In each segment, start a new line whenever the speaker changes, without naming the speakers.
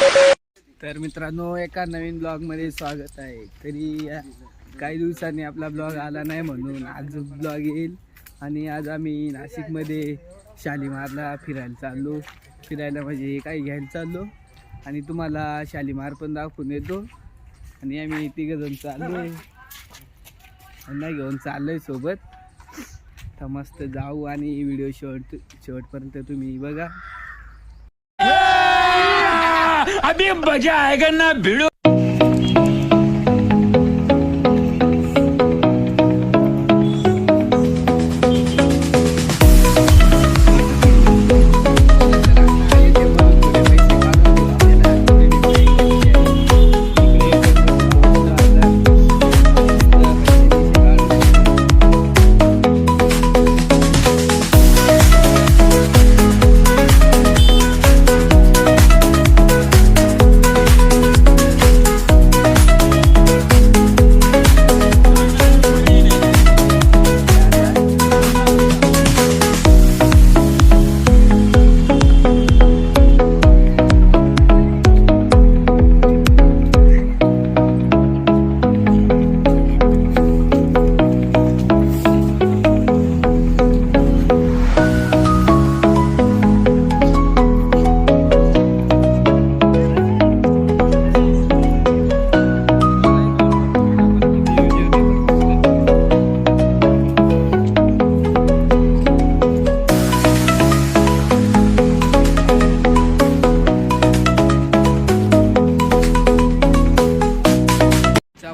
तर मित्रांनो, एका नवीन ब्लॉग मध्ये स्वागत आहे. तरी काही दिवसांनी आपला ब्लॉग आला नाही म्हणून आज ब्लॉग येईल. आणि आज आम्ही नाशिकमध्ये शालीमारला फिरायला म्हणजे काही घ्यायला चाललो आणि तुम्हाला शालीमार पण दाखवून येतो. आणि आम्ही तिघजण चाललोय, त्यांना घेऊन चाललोय सोबत. तर मस्त जाऊ आणि व्हिडिओ शेवटपर्यंत तुम्ही बघा.
अभी मजा आएगा ना भिड़ो.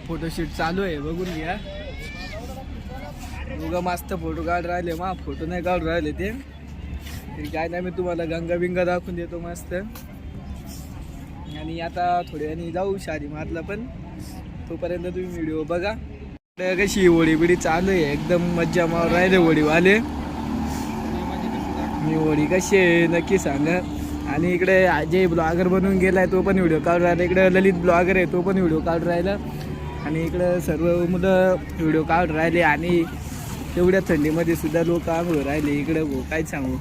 फोटोशूट चालू आहे, बघून घ्या. दोघं मस्त फोटो काढ राहिले. फोटो नाही काढून राहिले ते. तरी काय नाही, मी तुम्हाला गंगा बिंगा दाखवून देतो मस्त. आणि आता थोड्याने जाऊ शालीमारला पण. तोपर्यंत तुम्ही व्हिडिओ बघा. कशी होळी बिडी चालू आहे, एकदम मज्जा मारून राहिले होळीवाले. मी होळी कशी आहे नक्की सांगा. आणि इकडे अजय ब्लॉगर बनवून गेलाय, तो पण व्हिडिओ काढून राहिला. इकडे ललित ब्लॉगर आहे, तो पण व्हिडिओ काढून राहिला. आणि इकडं सर्व मुलं व्हिडिओ काढून राहिले. आणि एवढ्या थंडीमध्ये सुद्धा लोक आंघोळ राहिले इकडं. भाऊ काय सांगू.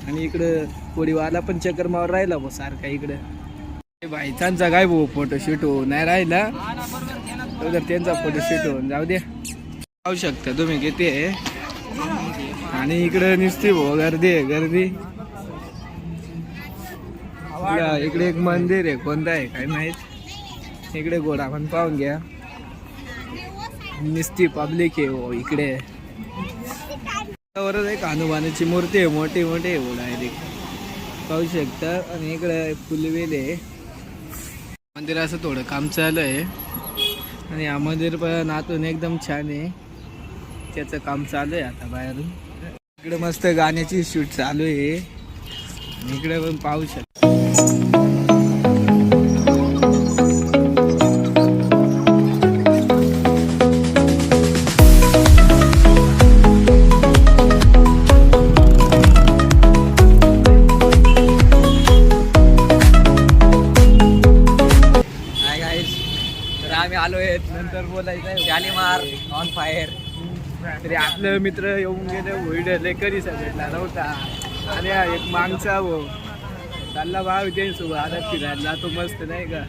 आणि इकडं होळीवाला पण चक्कर मारून राहिला भाऊ सारखा इकडं. भाईचांचा काय भाऊ फोटोशूट हो नाही राहिला, तर त्यांचा फोटोशूट होऊन जाऊ द्या. पाहू शकता तुम्ही किती आहे. आणि इकडं निसते भाऊ गर्दी आहे, गर्दी. इकडे एक मंदिर आहे, कोणतं आहे काय माहीत. इकडे घोडा पण पाहून घ्या. निस्ती पब्लिक आहे हो इकडे. वरच एक हनुमानाची मूर्ती आहे, मोठी मोठी आहे डायरेक्ट पाहू शकता. आणि इकडे फुलवेल आहे. मंदिराचं थोडं काम चालू आहे. आणि हा मंदिर पण आतून एकदम छान आहे, त्याचं काम चालू आहे आता बाहेरून. इकडे मस्त गाण्याची शूट चालू आहे. इकडे पण पाहू शकता. आम्ही आलो आहे, नंतर बोलायचं आहे. Shalimar on fire. तरी आपलं मित्र येऊन गेले, होईल कधी भेटला नव्हता. आणि एक मागचा भाऊ चालला भाव त्यांच्यासोबत आता फिरायला जातो मस्त नाही का.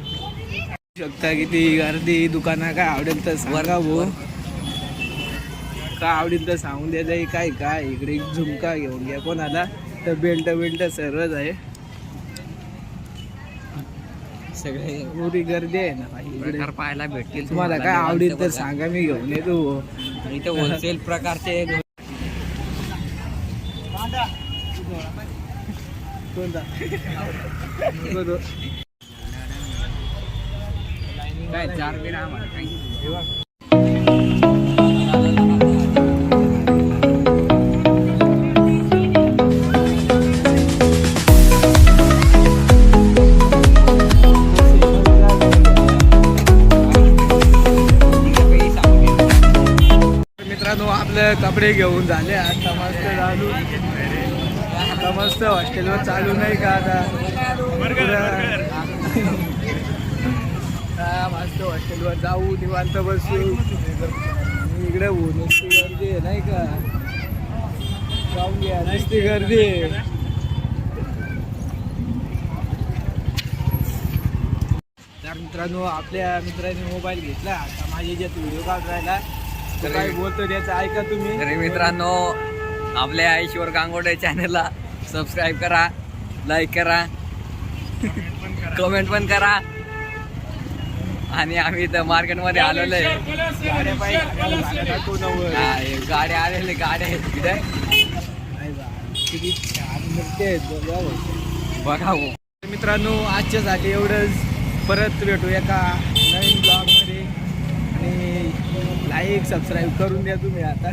शकता किती गर्दी. दुकाना काय आवडेल तर सांगा भाऊ, काय आवडेल तर सांगून द्यायचं. काय काय इकडे झुमका घेऊन घ्या कोणाला तर बेल्ट सर्वच आहे. सगळे पुरी गर्दी आहे ना प्रकार पाहायला भेटतील. तुम्हाला काय आवडेल तर सांगा, मी घेऊन येतो. इथे होलसेल प्रकारचे काय 4 किलो आम्हाला आपले कपडे घेऊन झाले. आता मस्त चालू, आता मस्त हॉस्टेलवर चालू नाही का आता मस्त हॉस्टेलवर जाऊ, निवांत बसू. इकडे नुसती गर्दी आहे नाही का. जाऊन घ्या, नुसती गर्दी आहे. मित्रांनो आपल्या मित्राने मोबाईल घेतला आता माझ्या ज्यात व्हिडिओ काढून राहिला तर काय बोलतो त्याचं ऐका तुम्ही.
तरी मित्रांनो आपल्या ईश्वर गांगोडे चॅनलला सबस्क्राईब करा, लाईक करा, कमेंट पण करा. आणि आम्ही इथं मार्केटमध्ये आलेलो आहे.
गाड्या पाहिजे दाखवून
गाड्या आलेले गाड्या आहेत तिथे
किती छान मूर्ती आहेत बघा भाऊ.
बघा हो.
मित्रांनो आजच्यासाठी एवढंच. परत भेटू एका नवीन ब्लॉगमध्ये आणि लाईक सबस्क्राईब करून द्या तुम्ही आता.